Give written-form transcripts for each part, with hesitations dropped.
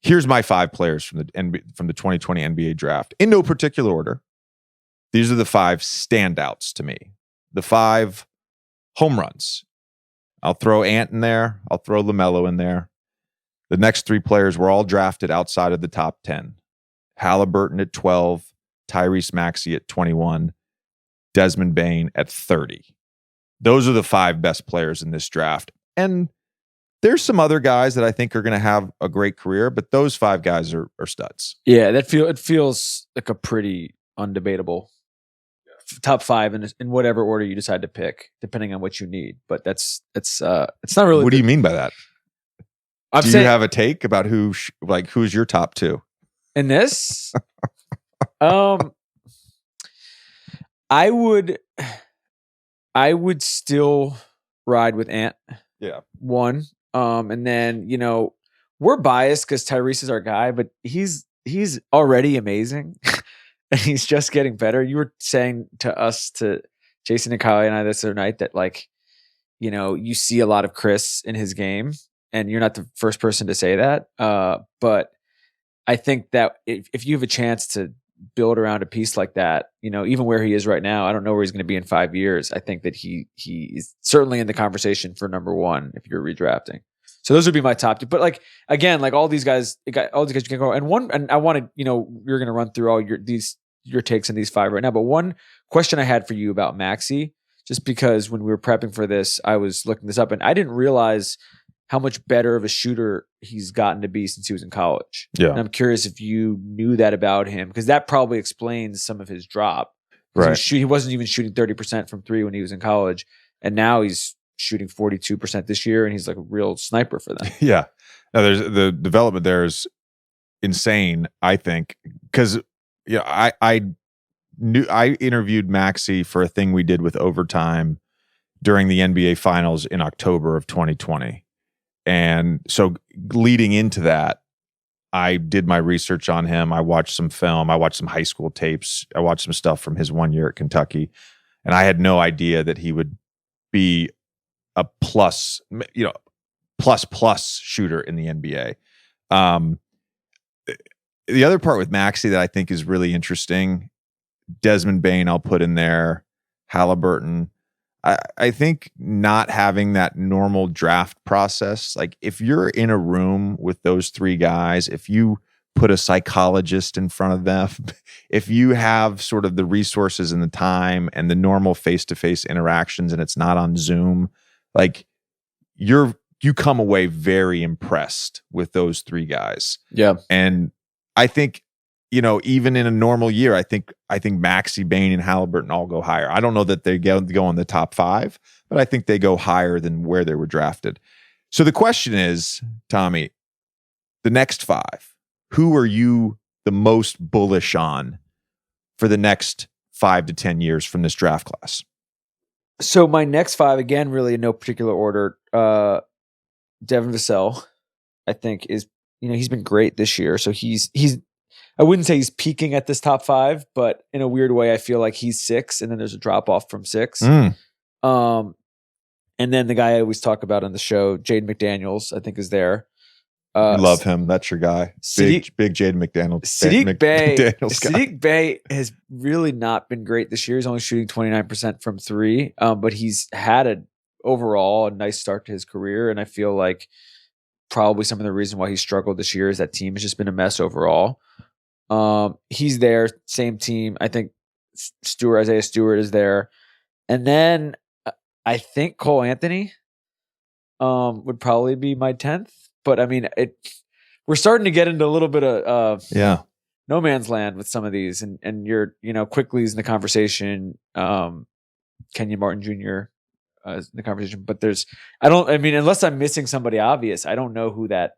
Here's my 5 players from the 2020 NBA draft in no particular order. These are the 5 standouts to me. The 5 home runs. I'll throw Ant in there. I'll throw LaMelo in there. The next 3 players were all drafted outside of the top 10. Haliburton at 12, Tyrese Maxey at 21, Desmond Bane at 30. Those are the 5 best players in this draft. And there's some other guys that I think are going to have a great career, but those 5 guys are studs. Yeah, it feels like a pretty undebatable top 5 in whatever order you decide to pick, depending on what you need. But it's not really. What do you mean by that? Do you have a take about who's your top 2 in this? I would still ride with Ant. Yeah. 1. And then, we're biased because Tyrese is our guy, but he's already amazing. And he's just getting better. You were saying to Jason and Kyle and I this other night that you see a lot of Chris in his game, and you're not the first person to say that. But I think that if you have a chance to build around a piece like that, even where he is right now, I don't know where he's going to be in 5 years. I think that he's certainly in the conversation for number 1 if you're redrafting. So those would be my top 2. But all these guys you can go. And I wanted, you're going to run through all your takes on these 5 right now. But one question I had for you about Maxey, just because when we were prepping for this, I was looking this up and I didn't realize how much better of a shooter he's gotten to be since he was in college. Yeah. And I'm curious if you knew that about him, because that probably explains some of his drop. Right. He wasn't even shooting 30% from 3 when he was in college. And now he's shooting 42% this year, and he's like a real sniper for them. Yeah. Now there's the development there is insane, I think, because I interviewed Maxey for a thing we did with Overtime during the NBA Finals in October of 2020. And so leading into that, I did my research on him. I watched some film. I watched some high school tapes. I watched some stuff from his 1 year at Kentucky. And I had no idea that he would be a plus shooter in the NBA. The other part with Maxey that I think is really interesting, Desmond Bane I'll put in there, Haliburton. I think not having that normal draft process, like if you're in a room with those 3 guys, if you put a psychologist in front of them, if you have sort of the resources and the time and the normal face-to-face interactions and it's not on Zoom, like you come away very impressed with those 3 guys. Yeah. And I think, even in a normal year, I think Maxey, Bane, and Haliburton all go higher. I don't know that they go in the top 5, but I think they go higher than where they were drafted. So the question is, Tommy, the next 5, who are you the most bullish on for the next 5 to 10 years from this draft class? So my next 5, again, really in no particular order, Devin Vassell, I think is, he's been great this year. So he's I wouldn't say he's peaking at this top 5, but in a weird way, I feel like he's 6, and then there's a drop off from 6. And then the guy I always talk about on the show, Jaden McDaniels, I think is there. Love him. That's your guy. Big Jaden McDaniels. Sadiq Bey has really not been great this year. He's only shooting 29% from 3, but he's had overall a nice start to his career, and I feel like probably some of the reason why he struggled this year is that team has just been a mess overall. He's there, same team. I think Isaiah Stewart is there. And then I think Cole Anthony would probably be my 10th. But I mean, we're starting to get into a little bit of no man's land with some of these. And you're, Quickly's in the conversation, Kenyon Martin Jr. Is in the conversation. But unless I'm missing somebody obvious, I don't know who that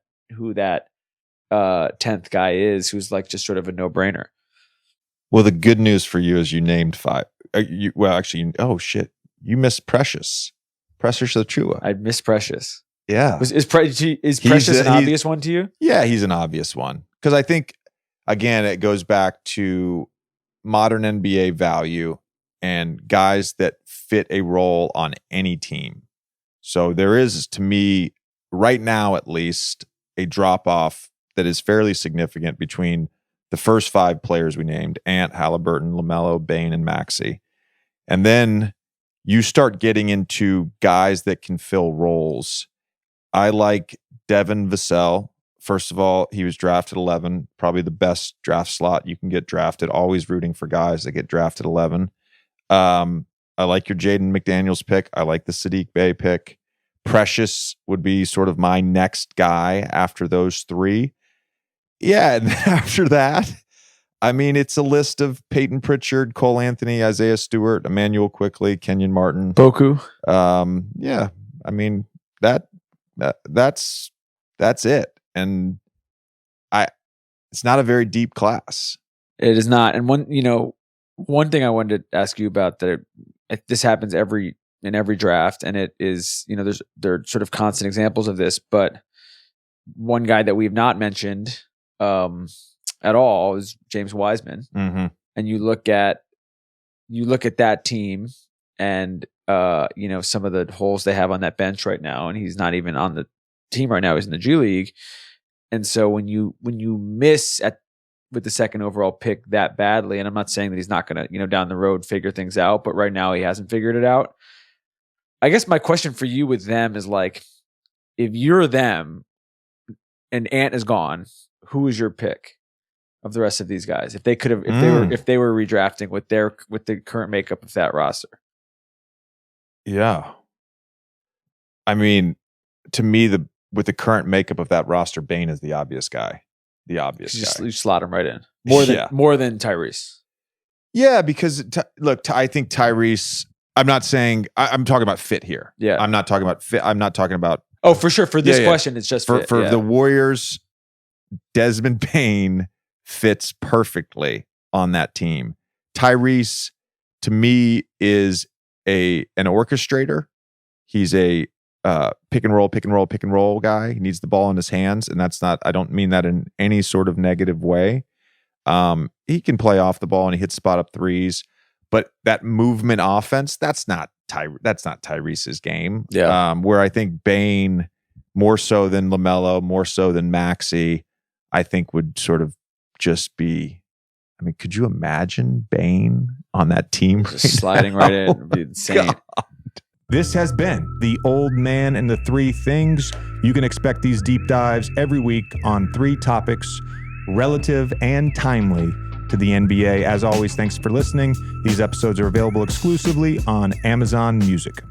10th guy is who's like just sort of a no-brainer. Well, the good news for you is you named 5. You missed Precious Achiuwa. I miss Precious. Yeah. Is Precious an obvious one to you? Yeah, he's an obvious one. Because I think, again, it goes back to modern NBA value and guys that fit a role on any team. So there is, to me, right now at least, a drop-off that is fairly significant between the first 5 players we named: Ant, Haliburton, LaMelo, Bane, and Maxey. And then you start getting into guys that can fill roles. I like Devin Vassell. First of all, he was drafted 11, probably the best draft slot you can get drafted. Always rooting for guys that get drafted 11. I like your Jaden McDaniels pick. I like the Sadiq Bey pick. Precious would be sort of my next guy after those 3. Yeah, and then after that, I mean, it's a list of Peyton Pritchard, Cole Anthony, Isaiah Stewart, Emmanuel Quickley, Kenyon Martin, Boku. Yeah, I mean that's it, and it's not a very deep class. It is not. And one thing I wanted to ask you about this happens in every draft, and it is, there are sort of constant examples of this, but one guy that we've not mentioned at all is James Wiseman. Mm-hmm. And you look at that team and some of the holes they have on that bench right now, and he's not even on the team right now, he's in the G League. And so when you miss with the second overall pick that badly, and I'm not saying that he's not going to, down the road figure things out, but right now he hasn't figured it out. I guess my question for you with them is like, if you're them and Ant is gone, who is your pick of the rest of these guys? If they could have, if they were redrafting with the current makeup of that roster. Yeah. I mean, to me, with the current makeup of that roster, Bane is the obvious guy. You slot him right in more than Tyrese. Yeah, because I think Tyrese. I'm not saying I'm talking about fit here. Yeah, I'm not talking about fit. I'm not talking about. Oh, for sure. For this question, it's just fit. For the Warriors. Desmond Bane fits perfectly on that team. Tyrese, to me, is an orchestrator. He's a pick and roll guy. He needs the ball in his hands, and that's not. I don't mean that in any sort of negative way. He can play off the ball and he hits spot up threes, but that movement offense, that's not Tyrese's game. Yeah. Where I think Bane, more so than LaMelo, more so than Maxey, I think would sort of just be. I mean, could you imagine Bane on that team? Just sliding right in would be insane. God. This has been The Old Man and the Three Things. You can expect these deep dives every week on 3 topics, relative and timely to the NBA. As always, thanks for listening. These episodes are available exclusively on Amazon Music.